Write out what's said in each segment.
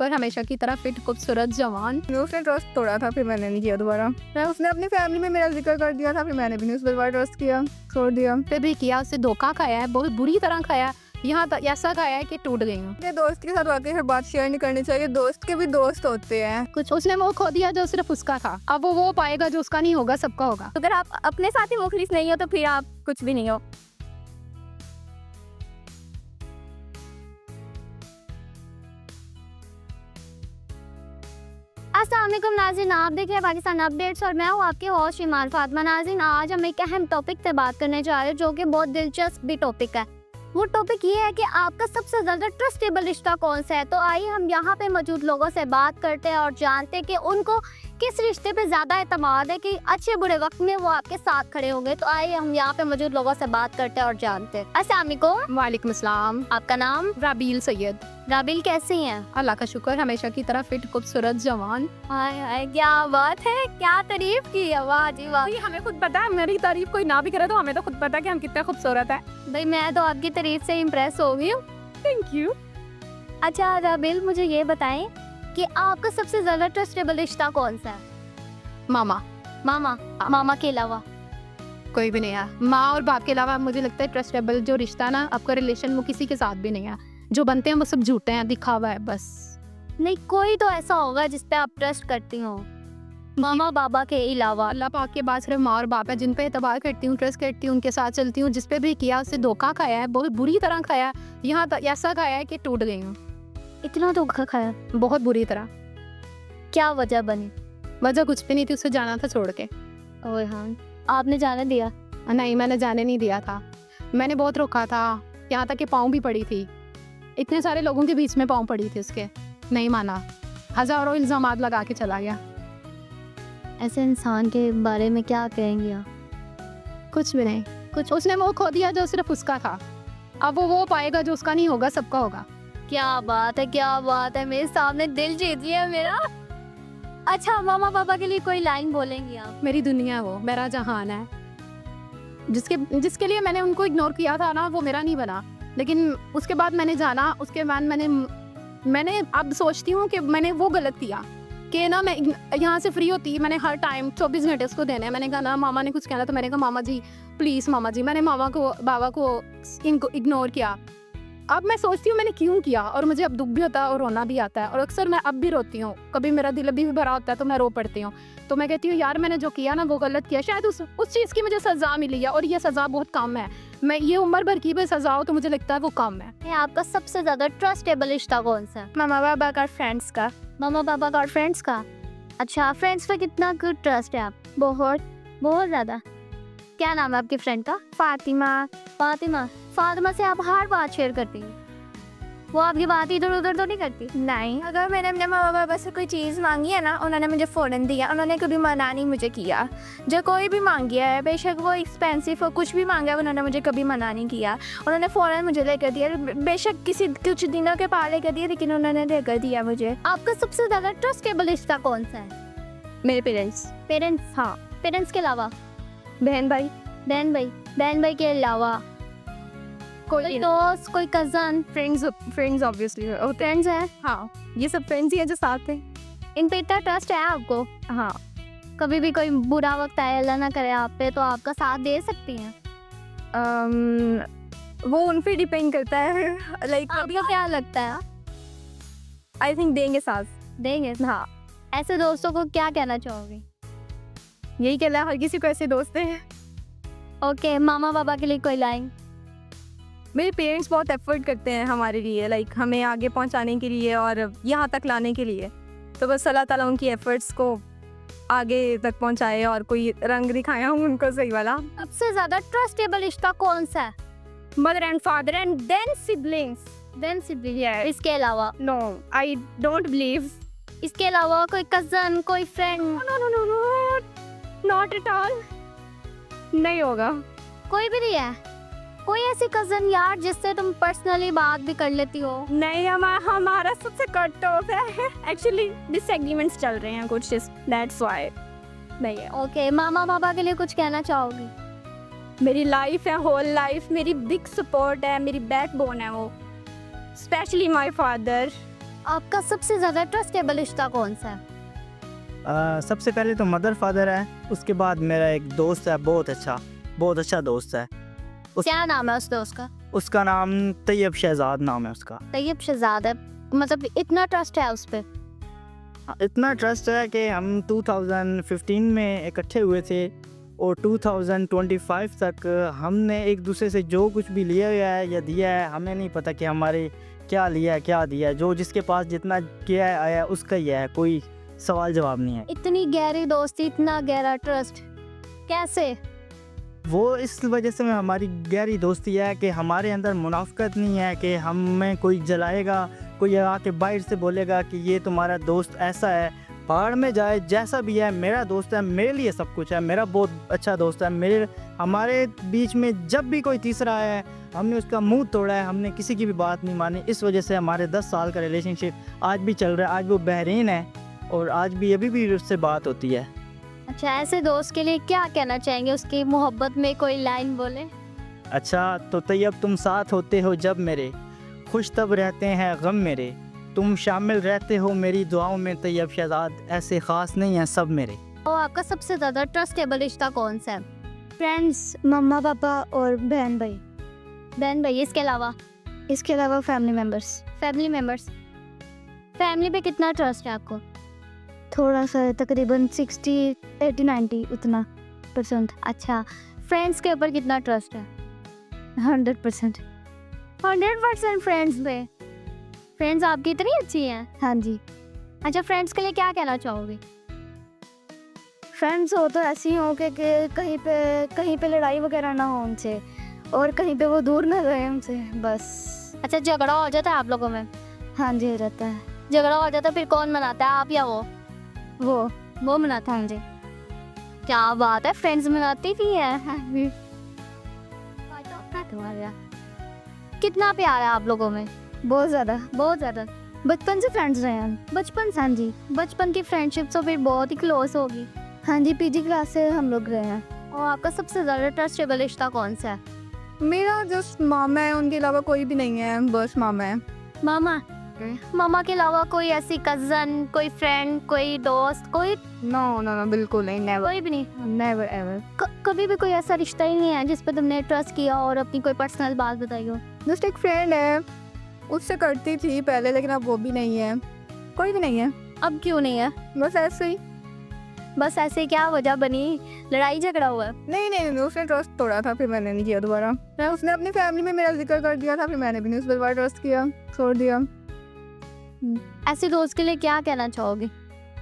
शुक्र, हमेशा की तरह फिट खूबसूरत जवान। उसने ट्रस्ट तोड़ा था, फिर मैंने नहीं किया दोबारा। उसने अपनी फैमिली में मेरा जिक्र कर दिया था, फिर मैंने भी नहीं उस पर दोबारा ट्रस्ट किया, छोड़ दिया। फिर भी किया, उससे धोखा खाया है, बहुत बुरी तरह खाया, यहाँ तक ऐसा खाया है कि टूट गई हूँ। मेरे दोस्त के साथ वाकई हर बात शेयर नहीं करनी चाहिए, दोस्त के भी दोस्त होते हैं। कुछ उसने वो खो दिया जो सिर्फ उसका था, अब वो पाएगा जो उसका नहीं होगा, सबका होगा। अगर आप अपने साथ ही मुखलिस नहीं हो तो फिर आप कुछ भी नहीं हो। अस्सलाम वालेकुम नाज़रीन, आप देख रहे हैं पाकिस्तान अपडेट्स और मैं हूँ आपकी होस्ट ईमान फातिमा। नाज़रीन, आज हम एक अहम टॉपिक से बात करने जा रहे हैं जो कि बहुत दिलचस्प भी टॉपिक है। वो टॉपिक ये है कि आपका सबसे ज़्यादा ट्रस्टेबल रिश्ता कौन सा है। तो आइए हम यहाँ पे मौजूद लोगों से बात करते हैं और जानते हैं कि उनको किस रिश्ते पे ज़्यादा एतमाद है कि अच्छे बुरे वक्त में वो आपके साथ खड़े होंगे। तो आइए हम यहाँ पे मौजूद लोगों से बात करते हैं और जानते हैं। अस्सलाम वालेकुम। वालेकुम अस्सलाम। आपका नाम? राबील सैयद। राबील, कैसी हैं? अल्लाह का शुक्र, हमेशा की तरह फिट खूबसूरत जवान। हाय हाय, क्या बात है, क्या तारीफ की है, वाह जी वाह। हमें खुद पता है, मेरी तारीफ कोई ना भी करे तो हमें तो खुद पता है कि हम कितना खूबसूरत है। भाई मैं तो आपकी तारीफ से इम्प्रेस हो गई हूँ। Thank you. अच्छा राबिल, मुझे ये बताएं कि आपका सबसे ज्यादा ट्रस्टेबल रिश्ता कौन सा है? मामा। मामा? मामा के अलावा कोई भी नहीं है। माँ और बाप के अलावा मुझे लगता है ट्रस्टेबल जो रिश्ता ना, आपका रिलेशन, वो किसी के साथ भी नहीं है। जो बनते हैं वो सब झूठे हैं, दिखावा है बस। नहीं, कोई तो ऐसा होगा जिस पे आप ट्रस्ट करती हो मामा बाबा के अलावा। अल्लाह पाक के बाद सिर्फ माँ और बाप है जिन पे एतबार करती हूँ, ट्रस्ट करती हूँ, उनके साथ चलती हूँ। जिस पे भी किया उससे धोखा खाया है, बहुत बुरी तरह खाया है, यहाँ तक ऐसा खाया है कि टूट गई हूँ। इतना धोखा खाया? बहुत बुरी तरह। क्या वजह बनी? वजह कुछ भी नहीं थी, उससे जाना था छोड़ के। ओए हाँ, आपने जाने दिया? नहीं, मैंने जाने नहीं दिया था। मैंने बहुत रोका था, यहाँ तक कि पाँव भी पड़ी थी। इतने सारे लोगों के बीच में पाँव पड़ी थी उसके, नहीं माना, हज़ारों इल्ज़ामात लगा के चला गया। ऐसे इंसान के बारे में क्या कहेंगे आप? कुछ भी नहीं, कुछ उसने वो खो दिया जो सिर्फ उसका था, अब वो पाएगा जो उसका नहीं होगा, सबका होगा। क्या बात है, क्या बात है, मेरे सामने दिल जीत लिया मेरा। अच्छा, मामा पापा के लिए कोई लाइन बोलेंगी आप? मेरी दुनिया है, वो मेरा जहान है। जिसके लिए मैंने उनको इग्नोर किया था ना, वो मेरा नहीं बना। लेकिन उसके बाद मैंने जाना, उसके बाद मैंने अब सोचती हूँ कि मैंने वो गलत किया कि ना, मैं यहाँ से फ्री होती, मैंने हर टाइम 24 घंटे उसको देने हैं। मैंने कहा ना, मामा ने कुछ कहना तो मैंने कहा मामा जी प्लीज़, मामा जी। मैंने मामा को, बाबा को, इनको इग्नोर किया। अब मैं सोचती हूँ मैंने क्यों किया, और मुझे अब दुख भी होता है और रोना भी आता है, और अक्सर मैं अब भी रोती हूँ। कभी मेरा दिल अभी भी भरा होता है तो मैं रो पड़ती हूँ। तो मैं कहती हूँ यार, मैंने जो किया ना वो गलत किया। शायद उस चीज़ की मुझे सज़ा मिली है, और ये सज़ा बहुत कम है। मैं ये उम्र भर की भी सज़ा हो तो मुझे लगता है वो कम है। आपका सबसे ज़्यादा ट्रस्टेबल रिश्ता कौन सा है? मामा बाबा का, फ्रेंड्स का। मामा पापा का और फ्रेंड्स का? अच्छा, फ्रेंड्स पे कितना गुड ट्रस्ट है आप? बहुत बहुत ज़्यादा। क्या नाम है आपकी फ्रेंड का? फातिमा। फातिमा? फातिमा से आप हर बात शेयर करती हैं? वो आपकी बात इधर उधर तो नहीं करती? नहीं, अगर मैंने अपने मामा बाबा से कोई चीज़ मांगी है ना, उन्होंने मुझे फ़ौरन दिया। उन्होंने कभी मना नहीं मुझे किया। जो कोई भी मांगी है, बेशक वो एक्सपेंसिव हो, कुछ भी मांगा है, उन्होंने मुझे कभी मना नहीं किया। उन्होंने फ़ौरन मुझे लेकर दिया, बेशक कुछ दिनों के बाद लेकर दिया, लेकिन उन्होंने लेकर दिया मुझे। आपका सबसे ज़्यादा ट्रस्टेबल रिश्ता कौन सा है? मेरे पेरेंट्स। पेरेंट्स? हाँ। पेरेंट्स के अलावा? बहन भाई। बहन भाई? बहन भाई के अलावा कोई दोस्त, कोई कज़न? फ्रेंड्स ऑब्वियसली फ्रेंड्स हैं? हाँ, ये सब फ्रेंड्स ही हैं जो साथ हैं। इन पे इतना ट्रस्ट है आपको? हाँ। कभी भी कोई बुरा वक्त आए, अल्लाह ना करे आप पे, तो आपका साथ दे सकती हैं? वो उन पे डिपेंड करता है। लाइक आपको क्या लगता है? आई थिंक देंगे साथ। देंगे? हाँ। ऐसे दोस्तों को क्या कहना चाहोगे? यही कहना है, हर किसी को ऐसे दोस्त हैं। ओके, मामा पापा के लिए कोई लाइन? मेरे पेरेंट्स बहुत एफर्ट करते हैं हमारे लिए, लाइक हमें आगे पहुंचाने के लिए और यहाँ तक लाने के लिए। तो बस अल्लाह ताला उनकी एफर्ट्स को आगे तक पहुंचाए और कोई रंग दिखाया हूँ उनको सही वाला। सबसे ज़्यादा ट्रस्टेबल रिश्ता कौन सा है? Mother and father and then siblings. Then sibling? इसके अलावा? No, I don't believe. इसके अलावा कोई कज़न, कोई friend? No, not at all. नहीं होगा। कोई भी नहीं है? कोई ऐसी कज़न यार जिससे तुम पर्सनली बात भी कर लेती हो? नहीं, हमारा सबसे कट ऑफ है। एक्चुअली डिसएग्रीमेंट्स चल रहे हैं कुछ, दैट्स व्हाई नहीं है। ओके, मामा पापा के लिए कुछ कहना चाहोगी? मेरी लाइफ है, होल लाइफ मेरी बिग सपोर्ट है, मेरी बैकबोन है वो। Specially my father. आपका सबसे ज़्यादा ट्रस्टेबल रिश्ता कौन सा है? सबसे पहले तो मदर फादर है, उसके बाद मेरा एक दोस्त है, बहुत अच्छा दोस्त है। क्या नाम है उस दोस्त का? उसका नाम तैयब शहजाद नाम है उसका। तैयब शहजाद है, मतलब इतना ट्रस्ट है उस पर? इतना ट्रस्ट है कि हम 2015 में इकट्ठे हुए थे और 2025 तक हमने एक दूसरे से जो कुछ भी लिया हुआ है या दिया है, हमें नहीं पता कि हमारे क्या लिया है क्या दिया है। जो जिसके पास जितना किया है आया उसका ही है, कोई सवाल जवाब नहीं है। इतनी गहरी दोस्ती, इतना गहरा ट्रस्ट कैसे? वो इस वजह से हमारी गहरी दोस्ती है कि हमारे अंदर मुनाफिकत नहीं है कि हमें कोई जलाएगा, कोई आके बाहर से बोलेगा कि ये तुम्हारा दोस्त ऐसा है। पहाड़ में जाए जैसा भी है, मेरा दोस्त है, मेरे लिए सब कुछ है, मेरा बहुत अच्छा दोस्त है। हमारे बीच में जब भी कोई तीसरा है, हमने उसका मुंह तोड़ा है, हमने किसी की भी बात नहीं मानी। इस वजह से हमारे 10 साल का रिलेशनशिप आज भी चल रहा है। आज वो बहरीन है और आज भी अभी भी उससे बात होती है। अच्छा, ऐसे दोस्त के लिए क्या कहना चाहेंगे? उसकी मोहब्बत में कोई लाइन बोले। अच्छा तो तैयब, तुम साथ होते हो जब मेरे, खुश तब रहते हैं गम मेरे, तुम शामिल रहते हो मेरी दुआओं में तैयब शहजाद, ऐसे ख़ास नहीं हैं सब मेरे। और आपका सबसे ज़्यादा ट्रस्टेबल रिश्ता कौन सा है? फ्रेंड्स, मम्मा पापा और बहन भाई। बहन भाई, इसके अलावा? इसके अलावा family members. Family members. Family पे कितना ट्रस्ट है आपको? थोड़ा सा, तकरीबन 60, 80, 90 उतना %। अच्छा, फ्रेंड्स के ऊपर कितना ट्रस्ट है? 100%। 100% फ्रेंड्स पे। फ्रेंड्स आपकी इतनी अच्छी हैं? हाँ जी। अच्छा, फ्रेंड्स के लिए क्या कहना चाहोगे? फ्रेंड्स हो तो ऐसी हो कि कहीं पे लड़ाई वगैरह ना हो उनसे, और कहीं पे वो दूर ना रहे हमसे, बस। अच्छा, झगड़ा हो जाता है आप लोगों में? हाँ जी, हो जाता है। झगड़ा हो जाता है फिर कौन मनाता है, आप या वो? वो मनाता है। मुझे क्या बात है, फ्रेंड्स मनाती भी है। कितना प्यार है आप लोगों में? बहुत ज़्यादा। बहुत ज़्यादा। बचपन से फ्रेंड्स रहे हैं। बचपन से? हाँ जी। बचपन की फ्रेंडशिप तो फिर बहुत ही क्लोज होगी। हाँ जी, पीजी क्लास से हम लोग रहे हैं। और आपका सबसे ज़्यादा ट्रस्टेबल रिश्ता कौन सा है? मेरा जस्ट मामा है, उनके अलावा कोई भी नहीं है, बस मामा है। मामा? मामा के अलावा कोई ऐसी कज़न, कोई फ्रेंड, कोई दोस्त, कोई? नो बिल्कुल नहीं, नेवर कोई भी नहीं? Never ever. कभी भी कोई ऐसा रिश्ता ही नहीं है जिस पे तुमने ट्रस्ट किया और अपनी कोई पर्सनल बात बताई हो? जस्ट एक फ्रेंड है, उससे करती थी पहले, लेकिन अब वो भी नहीं है, कोई भी नहीं है। अब क्यों नहीं है? बस ऐसे ही। बस ऐसे? क्या वजह बनी? लड़ाई झगड़ा हुआ? नहीं, उसने ट्रस्ट तोड़ा था, फिर मैंने नहीं किया दोबारा। उसने अपनी फैमिली में मेरा जिक्र कर दिया था, फिर मैंने भी नहीं उस पर दोबारा ट्रस्ट किया, छोड़ दिया। ऐसे दोस्त के लिए क्या कहना चाहोगे?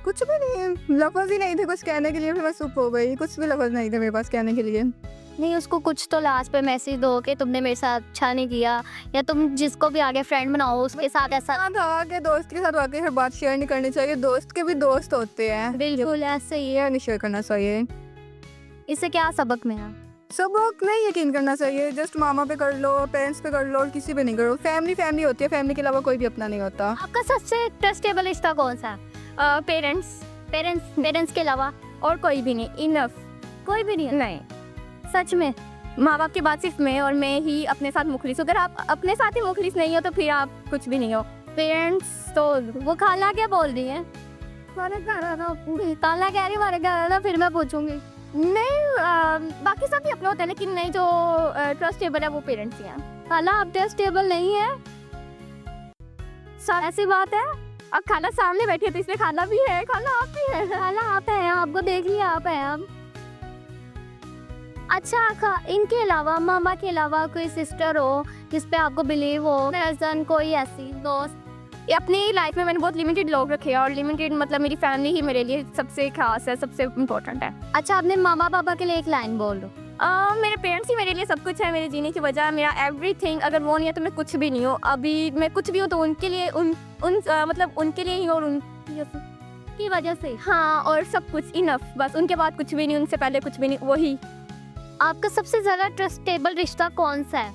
कुछ भी नहीं, लफ्ज़ ही नहीं थे कुछ कहने के लिए, फिर मैं चुप हो गई। कुछ भी लफ्ज़ नहीं थे मेरे पास कहने के लिए। नहीं, उसको कुछ तो लास्ट पे मैसेज दो कि तुमने मेरे साथ अच्छा नहीं किया, या तुम जिसको भी आगे फ्रेंड बनाओ उसके साथ ऐसा। हाँ था कि दोस्त के साथ वाकई हर बात शेयर नहीं करनी चाहिए, दोस्त के भी दोस्त होते हैं। बिल्कुल ऐसे ही ये नहीं शेयर करना चाहिए। इससे क्या सबक मिला? सब लोग नहीं यकीन करना चाहिए, जस्ट मामा पे कर लो, पेरेंट्स पे कर लो, और किसी पे नहीं करो। फैमिली होती है, फैमिली के अलावा कोई भी अपना नहीं होता। आपका सबसे ट्रस्टेबल रिश्ता कौन सा है? पेरेंट्स के अलावा और कोई भी नहीं, इनफ। कोई भी नहीं? नहीं, सच में? माँ बाप के बाद सिर्फ मैं और मैं ही अपने साथ मुखलिस। अगर आप अपने साथ ही मुखलिस नहीं हो तो फिर आप कुछ भी नहीं हो। पेरेंट्स तो वो खाला क्या बोल रही है? हमारे घर आना। खाला कह रही हमारे घर आना, फिर मैं पूछूंगी। नहीं, बाकी सब भी अपने होते हैं, लेकिन नहीं, जो ट्रस्टेबल है वो पेरेंट्स ही हैं। खाला आप ट्रस्टेबल नहीं है? ऐसी बात है? अब खाला सामने बैठी है तो इसमें खाला भी है, खाला आप भी है। खाला आप हैं, आपको देख लिया, आप हैं अब। अच्छा, इनके अलावा, मामा के अलावा कोई सिस्टर हो जिस पे आपको बिलीव हो, कज़न, कोई ऐसी दोस्त? अपनी लाइफ में मैंने बहुत लिमिटेड लोग रखे हैं, और लिमिटेड मतलब मेरी फैमिली ही मेरे लिए सबसे खास है, सबसे इम्पोर्टेंट है। अच्छा, अपने मामा पापा के लिए एक लाइन बोल दो। मेरे पेरेंट्स ही मेरे लिए सब कुछ है, मेरे जीने की वजह, मेरा एवरीथिंग। अगर वो नहीं है तो मैं कुछ भी नहीं हूँ। अभी मैं कुछ भी हूँ तो उनके लिए, मतलब उनके लिए ही, और उनकी वजह से। हाँ, और सब कुछ इनफ, बस उनके बाद कुछ भी नहीं, उनसे पहले कुछ भी नहीं, वही। आपका सबसे ज़्यादा ट्रस्टेबल रिश्ता कौन सा है?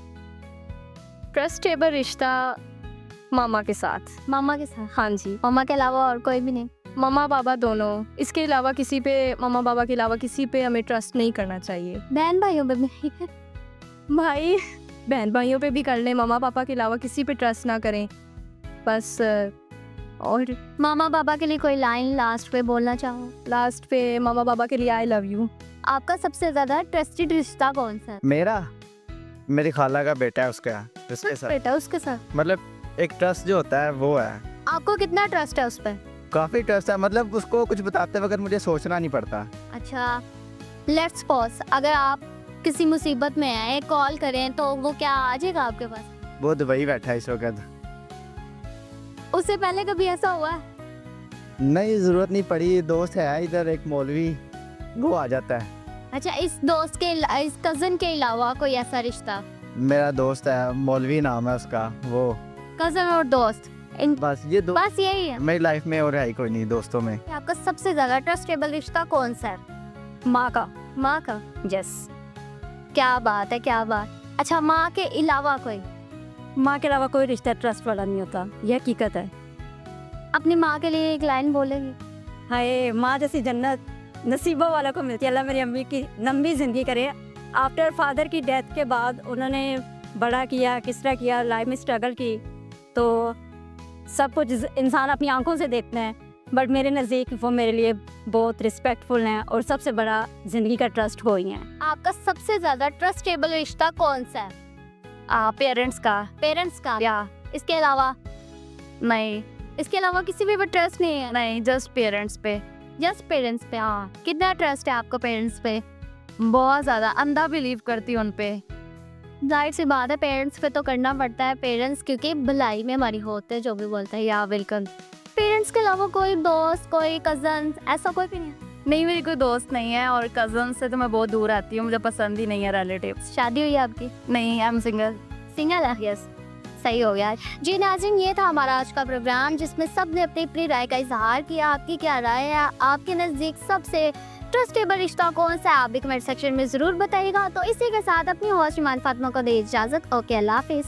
ट्रस्टेबल रिश्ता मामा के साथ। मामा के साथ? हाँ जी। मामा के अलावा और कोई भी नहीं? मामा बाबा दोनों, इसके अलावा किसी पे, मामा बाबा के अलावा किसी पे हमें ट्रस्ट नहीं करना चाहिए। बहन भाइयों पे भी? भाई बहन भाइयों पे भी कर लें, मामा पापा के अलावा किसी पे ट्रस्ट ना करें। बस और मामा पापा के लिए कोई लाइन लास्ट पे बोलना चाहो? लास्ट पे मामा पापा के लिए आई लव यू। आपका सबसे ज़्यादा ट्रस्टेड रिश्ता कौन सा है? मेरा मेरी खाला का बेटा है उसका, उसके साथ बेटा उसके साथ मतलब एक ट्रस्ट जो होता है वो है। आपको कितना ट्रस्ट है उस पर? काफ़ी ट्रस्ट है, मतलब उसको कुछ बताते वक्त मुझे सोचना नहीं पड़ता। अच्छा, लेट्स पॉज, अगर आप किसी मुसीबत में हैं कॉल करें तो वो क्या आ जाएगा आपके पास? वो दुबई बैठा है इस वक्त। उससे पहले कभी ऐसा हुआ है? नहीं, ज़रूरत नहीं पड़ी, दोस्त है इधर एक मौलवी, वो आ जाता है। अच्छा, इस दोस्त के इस कज़न के अलावा कोई ऐसा रिश्ता? मेरा दोस्त है, मौलवी नाम है उसका, वो कज़न और दोस्त, इन बस ये दो बस यही है। मेरी लाइफ में और है ही कोई नहीं दोस्तों में। आपका सबसे ज़्यादा ट्रस्टेबल रिश्ता कौन सा है? माँ का। माँ का? यस। क्या बात है, क्या बात। अच्छा, माँ के अलावा कोई? माँ के अलावा कोई रिश्ता ट्रस्ट वाला नहीं होता, ये हकीकत है। अपनी माँ के लिए एक लाइन बोलेगी? हाय, माँ जैसी जन्नत नसीबों वालों को मिलती है। अल्लाह मेरी अम्मी की लंबी ज़िंदगी करे। आफ्टर फादर की डेथ के बाद उन्होंने बड़ा किया, किस तरह किया, लाइफ में स्ट्रगल की, तो सब कुछ इंसान अपनी आंखों से देखते हैं, बट मेरे नज़दीक वो मेरे लिए बहुत रिस्पेक्टफुल हैं और सबसे बड़ा ज़िंदगी का ट्रस्ट वो ही हैं। आपका सबसे ज़्यादा ट्रस्टेबल रिश्ता कौन सा है? पेरेंट्स का। पेरेंट्स का? या इसके अलावा? नहीं, इसके अलावा किसी पे ट्रस्ट नहीं है? नहीं, जस्ट पेरेंट्स पे। जस्ट पेरेंट्स पे। हाँ, कितना ट्रस्ट है आपको पेरेंट्स पे? बहुत ज़्यादा अंधा बिलीव करती हूँ उन पे। जाहिर सी बात है, पेरेंट्स पे तो करना पड़ता है, पेरेंट्स क्योंकि भलाई में हमारी होते हैं, जो भी बोलते हैं। या बिल्कुल। पेरेंट्स के अलावा कोई दोस्त, कोई कज़न, ऐसा कोई भी नहीं है? नहीं, मेरी कोई दोस्त नहीं है और कज़न से तो मैं बहुत दूर आती हूँ, मुझे पसंद ही नहीं है रिलेटिव्स। शादी हुई है आपकी? नहीं, आई एम सिंगल। सिंगल है? यस। सही हो गया। जी नाज़रीन, ये था हमारा आज का प्रोग्राम जिसमें सब ने अपनी अपनी राय का इजहार किया। आपकी क्या राय है? आपके नज़दीक सबसे ट्रस्टेबल रिश्ता कौन सा है? आप भी कमेंट सेक्शन में ज़रूर बताइएगा। तो इसी के साथ अपनी होस्ट ईमान फातिमा को दे इजाज़त। ओके, अल्लाह हाफिज़।